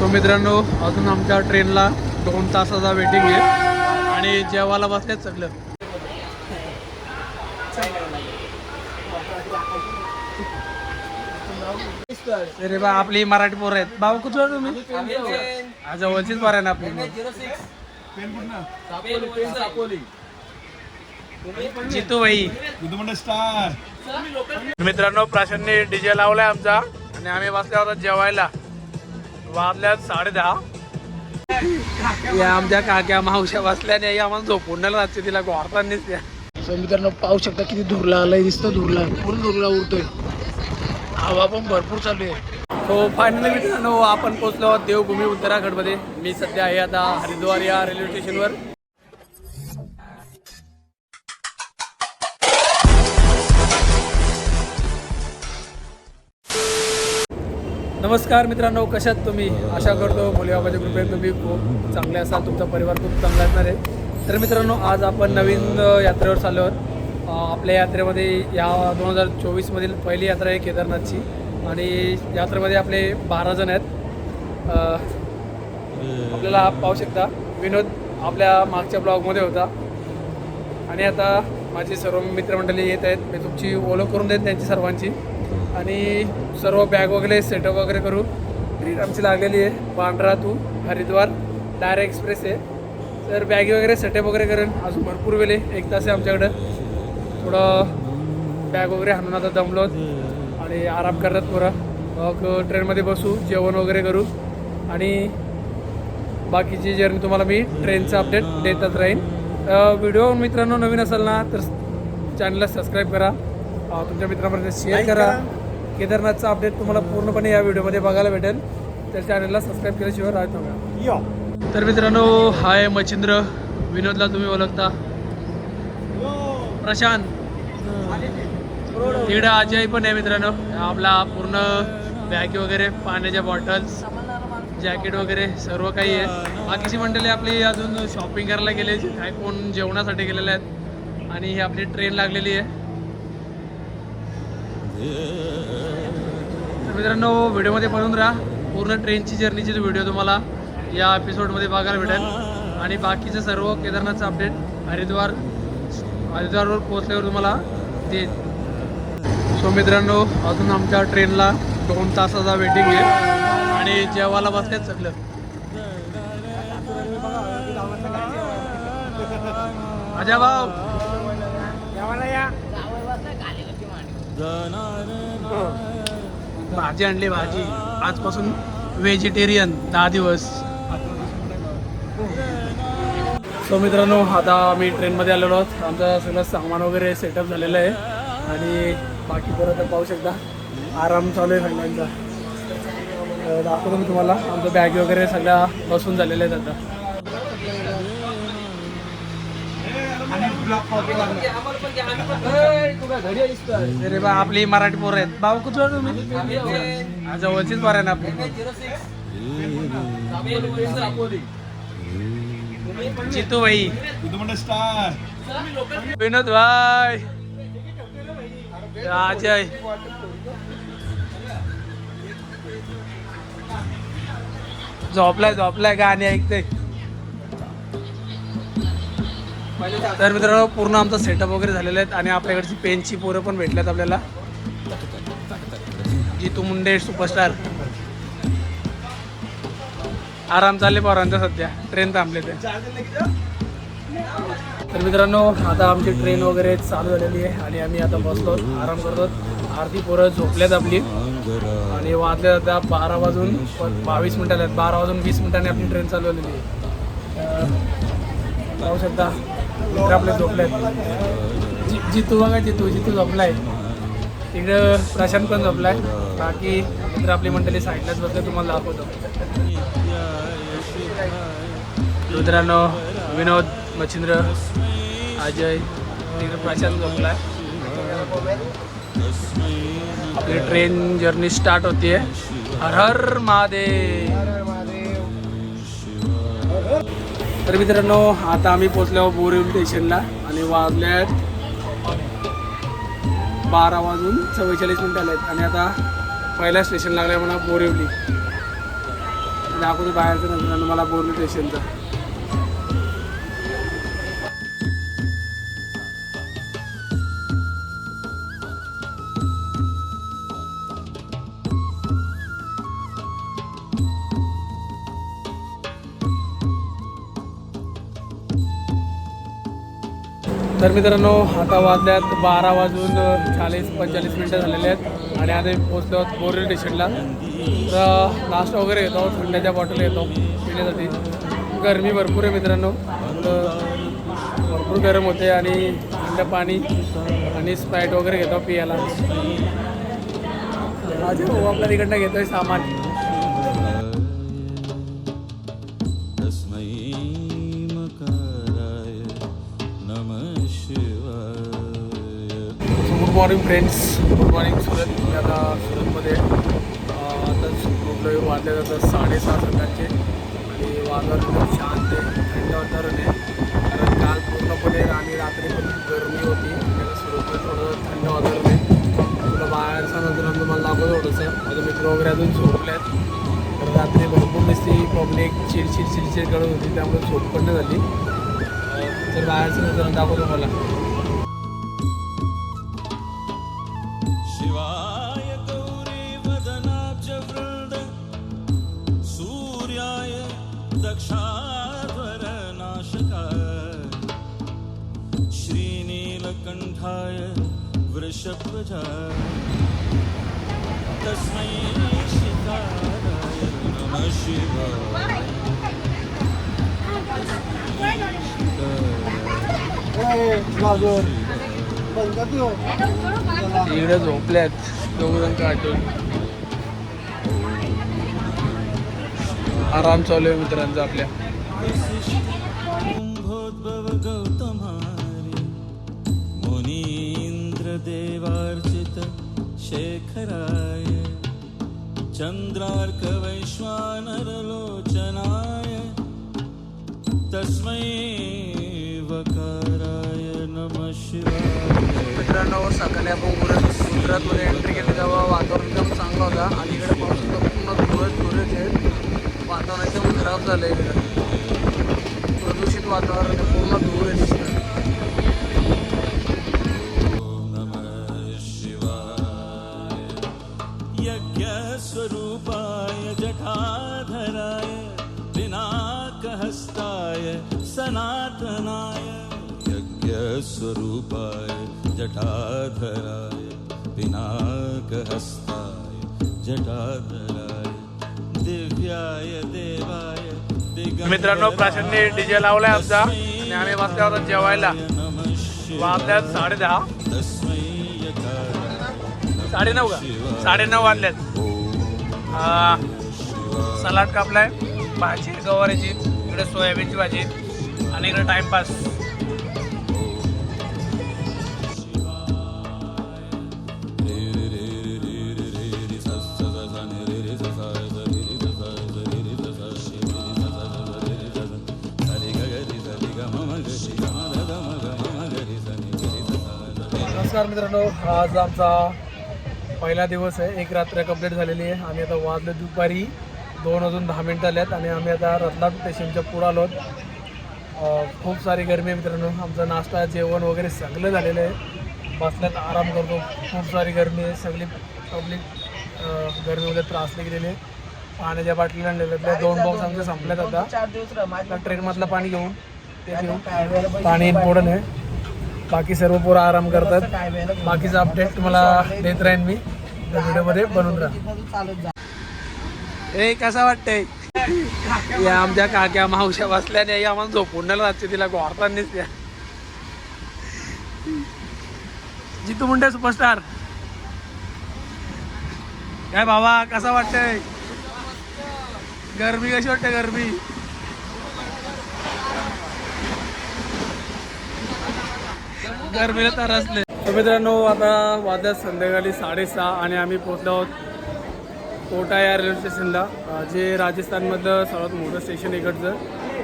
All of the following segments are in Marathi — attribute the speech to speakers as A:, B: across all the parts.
A: सो मित्रांनो, अजून आमच्या ट्रेनला 2 तासाचा वेटिंग आहे आणि जेवायला बसल्यात सगळं. अरे बा, आपली मराठी पोरं आहेत. भाऊ कुठला तुम्ही? जवळचीच पोरं आहे ना आपली. जितू भाई मित्रांनो, प्राशांनी डीजे लावलाय आमचा आणि आम्ही बसल्या होता जेवायला. वाजल्यात 10:30. या आमच्या काक्या मावश्या बसल्याने आम्हाला झोपून नाही लागते, तिला गोरतानीच त्या. सो मित्रांनो, पाहू शकता किती धूर लागलाय. दिसतं धुरला, पूर्ण धुरला उडतोय. हवा पण भरपूर चालू आहे. सो फायनली मित्रांनो, आपण पोहोचलो देवभूमी उत्तराखंडमध्ये. मी सध्या आहे आता हरिद्वार या रेल्वे स्टेशनवर. नमस्कार मित्रांनो, कशात तुम्ही? आशा करतो मुलीबाबाच्या कृपेने तुम्ही खूप चांगले असाल, तुमचा परिवार खूप चांगला असणार आहे. तर मित्रांनो, आज आपण नवीन यात्रेवर चाललो आहोत. आपल्या यात्रेमध्ये या 2024मधील पहिली यात्रा आहे केदारनाथची आणि यात्रेमध्ये आपले 12 जण आहेत. आपल्याला पाहू शकता विनोद आपल्या मागच्या ब्लॉगमध्ये होता आणि आता माझी सर्व मित्रमंडळी येत आहेत. मी तुमची ओळख करून देत त्यांची सर्वांची आणि सर्व बॅग वगैरे सेटअप वगैरे करू. ट्रेन आमची लागलेली आहे Bandra to Haridwar direct express आहे. तर बॅगी वगैरे सेटअप वगैरे करेन. अजून भरपूर वेळ आहे, 1 तास आहे आमच्याकडं. थोडं बॅग वगैरे हाणून आता दमलो आणि आराम करतात पुरा. मग ट्रेनमध्ये बसू, जेवण वगैरे करू आणि बाकीची जर्नी तुम्हाला मी ट्रेनचं अपडेट देतच राहीन. व्हिडिओ मित्रांनो नवीन असेल ना तर चॅनलला सबस्क्राईब करा, तुमच्या मित्रांपर्यंत शेअर करा. केदारनाथचा अपडेट तुम्हाला पूर्णपणे या व्हिडिओमध्ये बघायला भेटेल. त्या चॅनलला सबस्क्राईब केल्याशिवाय राहत नका. तर मित्रांनो, हाय मच्छिंद्र, विनोदला तुम्ही ओळखता, प्रशांत, तिकडे अजय पण आहे मित्रांनो. आपला पूर्ण बॅग वगैरे, पाण्याच्या बॉटल्स, जॅकेट वगैरे सर्व काही आहे. बाकीची मंडळी आपली अजून शॉपिंग करायला गेले, काही कोण जेवणासाठी गेलेले आहेत आणि ही आपली ट्रेन लागलेली आहे. तर मित्रांनो, व्हिडिओमध्ये बनवून राहा. पूर्ण ट्रेनची जर्नीची व्हिडिओ तुम्हाला या एपिसोडमध्ये बघायला भेटेल आणि बाकीचं सर्व केदारनाथचं अपडेट हरिद्वारवर पोहोचल्यावर तुम्हाला देईल. सो मित्रांनो, अजून आमच्या ट्रेनला 2 तासाचा वेटिंग आहे आणि जेवायला बसल्यात सगळं. अजय भाऊ, भाजी आणली, भाजी आजपासून व्हेजिटेरियन 10 दिवस. सो मित्रांनो, आता आम्ही ट्रेनमध्ये आलेलो आहोत. आमचं सगळं सामान वगैरे सेटअप झालेलं आहे आणि बाकी परत पाहू शकता आराम चालू आहे सगळ्यांचा. दाखवतो मी तुम्हाला. आमचं बॅग वगैरे सगळ्या बसून झालेल्या आहेत आता. अरे बा, आपली मराठी पोरं आहेत. भाऊ कुठला तुम्ही? जवळचीच पोरं आहे ना आपली. जितू भाई, विनोद भाई, अजय, झोपलाय गाणी ऐकते. तर मित्रांनो, पूर्ण आमचा सेटअप वगैरे झालेला आहेत आणि आपल्याकडची पेनची पोरं पण भेटल्यात आपल्याला. जितू मुंडे सुपरस्टार. आराम चालले पोरांचा सध्या, ट्रेन थांबले ते. तर मित्रांनो, आता आमची ट्रेन वगैरे चालू झालेली आहे आणि आम्ही आता बसलो, आराम करतो. अर्धी पोरं झोपल्यात आपली आणि वाजले आता 12 वाजून 22 मिनिटाला आहेत. 12 वाजून 20 मिनिटांनी आपली ट्रेन चालू झालेली आहे. पाहू शकता मित्र आपले झोपले आहेत. जितू बघा, जितू झोपलाय. तिकडं प्रशांत पण झोपलाय. बाकी मित्र आपली मंडळी साईडलाच बसले, तुम्हाला दाखवतो. मित्रांनो, विनोद, मच्छिंद्र, अजय, तिकडे प्रशांत झोपलाय. आपली ट्रेन जर्नी स्टार्ट होतीये. हर हर महादेव. तर मित्रांनो, आता आम्ही पोचलो बोरिवली स्टेशनला आणि वाजल्यात 12 वाजून 44 मिनिटं आले आहेत आणि आता पहिला स्टेशन लागलं आहे म्हणा बोरिवली. दाखवतो बाहेरचं नंतर मला बोर्ली स्टेशनचा. तर मित्रांनो आता वाजल्यात 12:40-45 मिनटं झालेले आहेत आणि आता पोहोचलो आहोत बोर्ली स्टेशनला. तर नाश्ता वगैरे घेतो, थंड्याच्या बॉटल घेतो पिण्यासाठी. गरमी भरपूर आहे मित्रांनो, भरपूर गरम होते आणि थंड पाणी आणि स्प्राईट वगैरे घेतो पियाला. आज भाऊ आपल्या तिकडनं घेतोय सामान. Good morning friends, good morning Surat. मी आता सुरतमध्ये आता झोपलो. वाजले जातात 6:30 सकाळचे आणि वातावरण शांत आहे, थंड वातावरण आहे. कारण काल पूर्णपणे आणि रात्री पण गरमी होती. त्याला सुरतमध्ये थोडं थंड वातावरण आहे. तुला बाहेरचा नंतर तुम्हाला दाखवतो थोडंसं. माझे मित्र वगैरे अजून झोपले आहेत. तर रात्री भरपूर नुसती पब्लिक चिडचिड करत होती, त्यामुळे झोप पण नाही झाली. तर बाहेरचं नंतर दाखवतो मला.
B: शिवाय गौरी वदनाब्ज वृंद सूर्याय दक्षाध्वर नाशकाय श्रीनीलकंठाय वृषभध्वजाय तस्मै शिकाराय नमः शिवाय.
A: इकडे झोपल्यात दोघं काटून. आराम चालू आहे मित्रांचा आपल्या.
B: कुंभोद्भव गौतमारी मुनींद्र देवार्चित शेखराय चंद्रार्क वैश्वानर लोचनाय तस्मै वकाराय नमः शिवाय.
A: मित्रांनो सकाळी आपण गुजरातमध्ये एंट्री केली तेव्हा वातावरण एकदम चांगलं होता आणि इकडे पाऊस पूर्ण धुरच आहे. वातावरण एकदम खराब झालं आहे. इकडे प्रदूषित वातावरण पूर्ण धूर आहे दिसतं.
B: नमः शिवाय. यज्ञस्वरूपाय जटाधराय पिनाकहस्ताय सनातनाय यज्ञस्वरूपाय जटाधराय पिनाकहस्ताय जटाधराय दिव्याय देवाय.
A: मित्रांनो प्राचीनने डीजे लावलाय आमचा आणि आम्ही बसल्या होता जेवायला. वाजल्यात 10:30 9:30 का 9:30 वाजल्यात. सलाड कापलाय, भाजी गवारीची, इकडे सोयाबीनची भाजी आणि इकडे टाइमपास. नमस्कार मित्रांनो, आज आमचा पहिला दिवस आहे. एक रात्र कंप्लीट झालेली आहे आणि आता वाजले दुपारी 2:10 आल्यात आणि आम्ही आता रत्नागिरी स्टेशनच्या पुढे आलो. खूप सारी गरमी आहे मित्रांनो. आमचा नाश्ता जेवण वगैरे सगळं झालेलं आहे. बसल्यात आराम करतो. खूप सारी गरमी आहे. सगळी पब्लिक गरमीमध्ये त्रासले गेलेले आहे. पाण्याच्या बाटल्या आणलेल्या 2 बॉक्स आमचे संपल्यात. आता ट्रेनमधलं पाणी घेऊन ते घेऊन पाणी पुढं आहे. बाकी सर्व पोरं आराम करतात. बाकीचं अपडेट तुम्हाला देत राहीन मी व्हिडिओमध्ये. बनवून राहा. ए कसा वाटतंय? या आमच्या काक्या मावश्या बसल्याने आम्हाला झोपून नाही लागते. तिला गोरतानीच त्या जितू मुंडे सुपरस्टार. काय भावा कसा वाटतंय? गरमी कशी वाटते? गरमी गरमीला तरसले. तर मित्रांनो आता वाजल्यात संध्याकाळी 6:30 आणि आम्ही पोहोचलो आहोत कोटा या रेल्वे स्टेशनला, जे राजस्थानमधलं सर्वात मोठं स्टेशन इकडचं.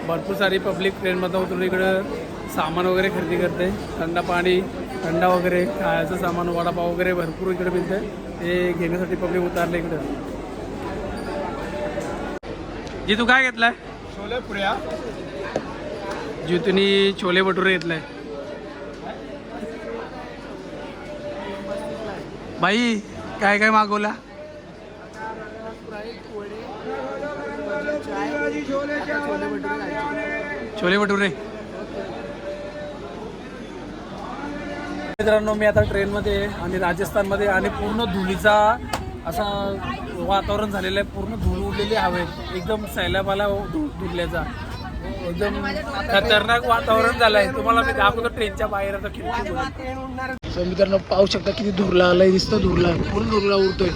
A: भरपूर सारी पब्लिक ट्रेनमधनं उतरून इकडं सामान वगैरे खरेदी करते. थंड पाणी, थंडा वगैरे, खायचं सामान, वडापाव वगैरे भरपूर इकडे मिळते. ते घेण्यासाठी पब्लिक उतारले इकडं. जी तू काय घेतलाय?
C: छोले पुऱ्या.
A: जितूनी छोले भटुरे घेतलाय. भाई काय काय मागवला? छोले भटुरे. मित्रांनो मी आता ट्रेनमध्ये आहे आणि राजस्थानमध्ये आणि पूर्ण धुळीचा असा वातावरण झालेलं आहे. पूर्ण धूळ उडलेली हवेत एकदम सैलाबाला धुरल्याचा एकदम खतरनाक वातावरण झालं आहे. तुम्हाला मी दाखवतो ट्रेनच्या बाहेर आता खिडकी. मित्रांनो पाहू शकता किती धुरला आलाय. दिसतं धुरला पूर्ण धुरला उडतोय.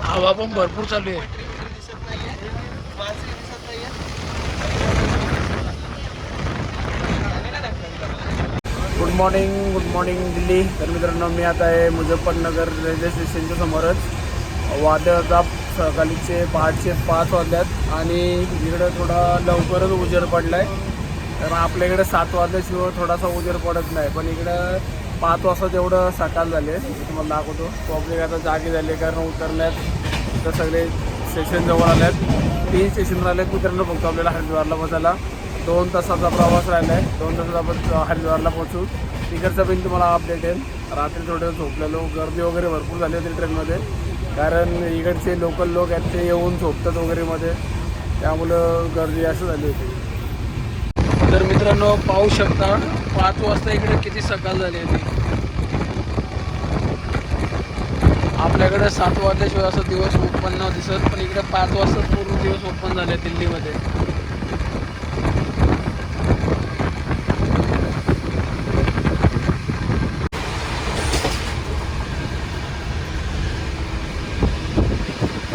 A: हवा पण भरपूर चालू आहे. Good morning Delhi. तर मित्रांनो मी आता आहे मुझफ्फरनगर रेल्वे स्टेशनच्या समोरच. वादळाचा सकाळीचे 5:05 वाजल्यात आणि इकडं थोडा लवकरच उजेड पडला आहे. कारण आपल्याकडे 7 वाजल्याशिवाय थोडासा उजेड पडत नाही, पण इकडं 5 वाजता तेवढं सकाळ झाले. तुम्हाला दाखवतो. पब्लिक आता जागी झाले कारण उतरल्यात. तर सगळे स्टेशन जवळ आल्यात. 3 स्टेशन राहिलेत मित्रांनो फक्त आपल्याला हरिद्वारला बसायला. 2 तासाचा प्रवास राहिला आहे. 2 तासात आपण हरिद्वारला पोहोचू. तिकडचा पण तुम्हाला अपडेट येईल. रात्री थोडं झोपलेलो. गर्दी वगैरे भरपूर झाली होती ट्रेनमध्ये कारण इकडचे लोकल लोक आहेत ते येऊन झोपतात वगैरे मध्ये, त्यामुळं गर्दी असं झाली होती. तर मित्रांनो पाहू शकता 5 वाजता इकडे किती सकाळ झाली होती. आपल्याकडे 7 वाजल्याशिवाय असं दिवस ओपन न दिसत, पण इकडे 5 वाजता पूर्ण दिवस ओपन झाले दिल्लीमध्ये.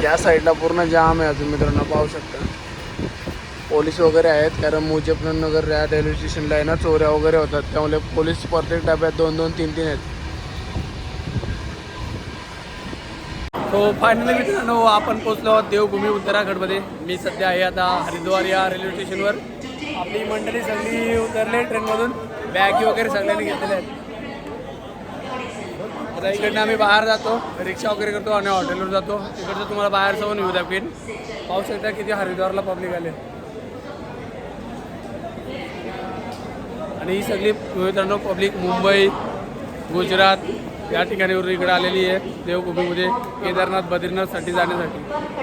A: या साईडला पूर्ण जाम आहे अजून मित्रांनो पाहू शकता. पोलीस वगैरे आहेत कारण मुझफ्फरनगर रेल्वे स्टेशनला आहे ना चोऱ्या वगैरे होतात, त्यामुळे पोलीस प्रत्येक डब्यात 2-2, 3-3 आहेत. तो फायनली मित्रांनो आपण पोहोचलो आहोत देवभूमी उत्तराखंडमध्ये. मी सध्या आहे आता हरिद्वार या रेल्वे स्टेशनवर. आपली मंडळी सगळी उतरले ट्रेनमधून. बॅग वगैरे सगळ्यांनी घेतलेल्या आहेत. आता इकडनं आम्ही बाहेर जातो, रिक्षा वगैरे करतो आणि हॉटेलवर जातो. तिकडचं तुम्हाला बाहेर जाऊन येऊ दाखवेन. पाहू शकता किती हरिद्वारला पब्लिक आले. आणि ही सगळी मित्रांनो पब्लिक मुंबई, गुजरात या ठिकाणीवर इकडे आलेली आहे देवभूमीमध्ये केदारनाथ बद्रीनाथसाठी जाण्यासाठी.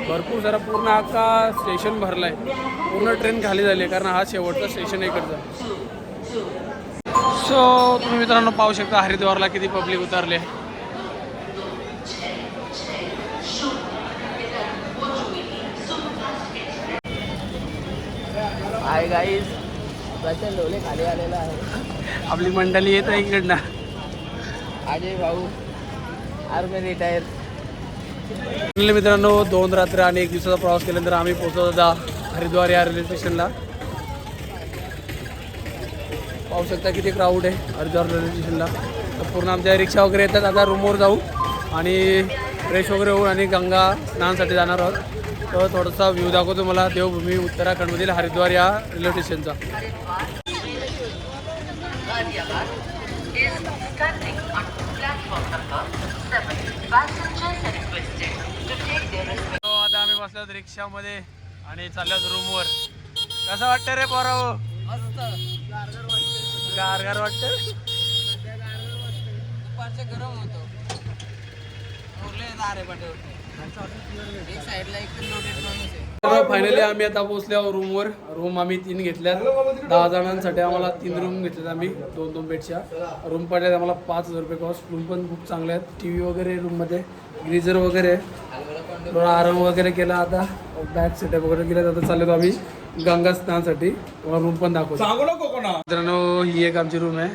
A: भरपूर सारा पूर्ण अख्खा स्टेशन भरला आहे. पूर्ण ट्रेन खाली झाली आहे कारण हा शेवटचा स्टेशन आहे इकडचा. सो तुम्ही मित्रांनो पाहू शकता हरिद्वारला किती पब्लिक उतरले.
D: हाय गाईज, प्रचंड लोले खाली आलेला आहे.
A: आपली मंडळी येत आहे इकडनं.
D: अजय भाऊ आर्मी रिटायर.
A: मित्रांनो 2 रात्र आणि 1 दिवसाचा प्रवास केल्यानंतर आम्ही पोहोचलो होता हरिद्वार या रेल्वे स्टेशनला. पाहू शकता किती क्राऊड आहे हरिद्वार रेल्वे स्टेशनला. तर पूर्ण आमच्या रिक्षा वगैरे येतात. आता रूमवर जाऊ आणि फ्रेश वगैरे होऊन आणि गंगा स्नानासाठी जाणार आहोत. तर थोडासा व्ह्यू दाखवतो मला देवभूमी उत्तराखंडमधील हरिद्वार या रेल्वे स्टेशनचा. आता आम्ही बसलो रिक्षामध्ये आणि चाललो रूमवर. कसं वाटतं रे पोराव?
D: मस्त
A: गारगार वाटतं.
D: दुपारचं गरम होतो. एक साईडला एक लोडेड माणूस आहे.
A: फायनली आम्ही आता पोहोचलो रूमवर. रूम आम्ही 3 घेतल्यात. 10 जणांसाठी आम्हाला 3 रूम घेतल्यात आम्ही 2-2 बेडच्या. रूम पडल्यात आम्हाला 5,000 रुपये कॉस्ट. रूम पण खूप चांगले आहेत. TV वगैरे रूममध्ये, ग्रीजर वगैरे, थोडा आराम वगैरे केला. आता बॅग सेटअप वगैरे केला. आता चाललो आम्ही गंगा स्नानासाठी. तुम्हाला रूम पण दाखवतो. मित्रांनो ही एक आमची रूम आहे.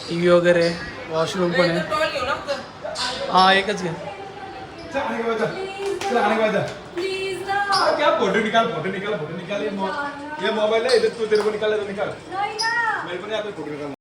A: TV वगैरे, वॉशरूम पण आहे. हाँ एकच घे.
C: क्या फोटो निकाल ये मोबाइल है इधर, तू तेरे को निकाल तो निकाल. मेरे को नहीं आता फोटो निकालना.